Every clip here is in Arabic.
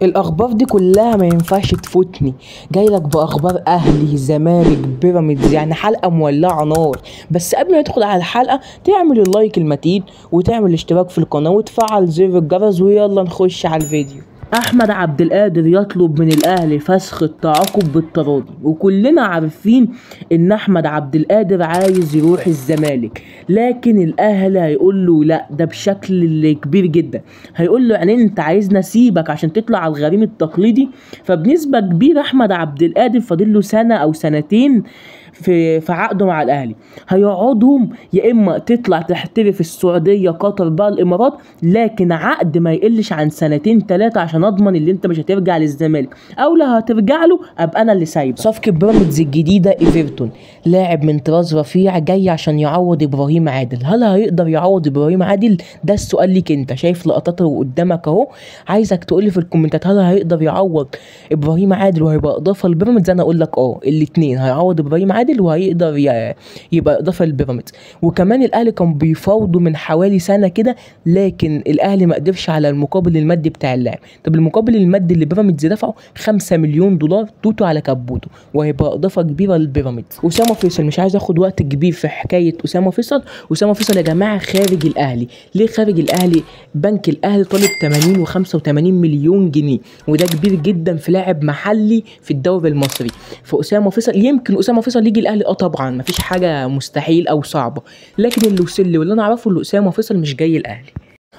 الاخبار دي كلها ما ينفعش تفوتني. جاي لك باخبار اهلي زمالك بيراميدز، يعني حلقه مولعه نار. بس قبل ما تدخل على الحلقه تعمل اللايك المتين وتعمل اشتراك في القناه وتفعل زر الجرس، ويلا نخش على الفيديو. احمد عبد القادر يطلب من الاهلي فسخ التعاقد بالتراضي، وكلنا عارفين ان احمد عبد القادر عايز يروح الزمالك، لكن الاهلي هيقول له لا، ده بشكل كبير جدا. هيقول له يعني انت عايزني اسيبك عشان تطلع على الغريم التقليدي؟ فبنسبه كبيره احمد عبد القادر فاضل له سنه او سنتين في عقده مع الاهلي. هيقعدهم يا اما تطلع تحترف السعوديه، قطر، بقى الامارات، لكن عقد ما يقلش عن سنتين ثلاثه عشان اضمن ان انت مش هترجع للزمالك، او لو هترجع له ابقى انا اللي سايبك. صفقه بيراميدز الجديده ايفرتون، لاعب من طراز رفيع جاي عشان يعوض ابراهيم عادل. هل هيقدر يعوض ابراهيم عادل؟ ده السؤال ليك انت. شايف لقطاته قدامك اهو، عايزك تقولي في الكومنتات هل هيقدر يعوض ابراهيم عادل وهيبقى اضافه لبيراميدز. انا اقول لك الاثنين، هيعوض ابراهيم عادل وهيقدر يبقى اضافه لبيراميدز. وكمان الاهلي كان بيفاوضوا من حوالي سنه كده، لكن الاهلي ما قدرش على المقابل المادي بتاع اللاعب. طب المقابل المادي اللي بيراميدز دفعه 5 مليون دولار توتو على كبوته، وهيبقى اضافه كبيره للبيراميدز. اسامه فيصل، مش عايز اخد وقت كبير في حكايه اسامه فيصل. اسامه فيصل يا جماعه خارج الاهلي. ليه خارج الاهلي؟ بنك الاهلي طالب 80 و85 مليون جنيه، وده كبير جدا في لاعب محلي في الدوري المصري. فاسامه فيصل يمكن اسامه فيصل يجي الاهلي، طبعا مفيش حاجه مستحيل او صعبه، لكن اللي وصل لي واللي انا اعرفه ان اسامه فيصل مش جاي الاهلي.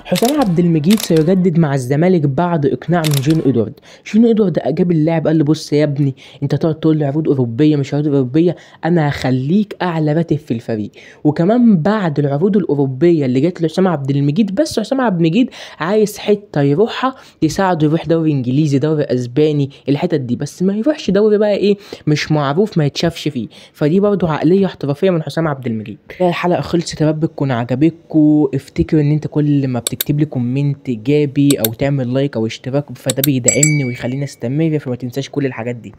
حسام عبد المجيد سيجدد مع الزمالك بعد اقناع من جون ادوارد. جون ادوارد اجاب اللاعب قال له بص يا ابني، انت تقعد تقول لي عروض اوروبيه مش عروض اوروبيه، انا هخليك اعلى راتب في الفريق. وكمان بعد العروض الاوروبيه اللي جت لحسام عبد المجيد، بس حسام عبد المجيد عايز حته يروحها تساعده يروح دوري انجليزي، دوري اسباني، الحتت دي، بس ما يروحش دوري بقى ايه مش معروف ما يتشافش فيه. فدي برضو عقليه احترافيه من حسام عبد المجيد. الحلقه خلصت، يا رب تكون عجبتكم. افتكروا ان انت كل ما بتكتب لي كومنت ايجابي او تعمل لايك او اشتراك فده بيدعمني ويخليني استمر، فما تنساش كل الحاجات دي.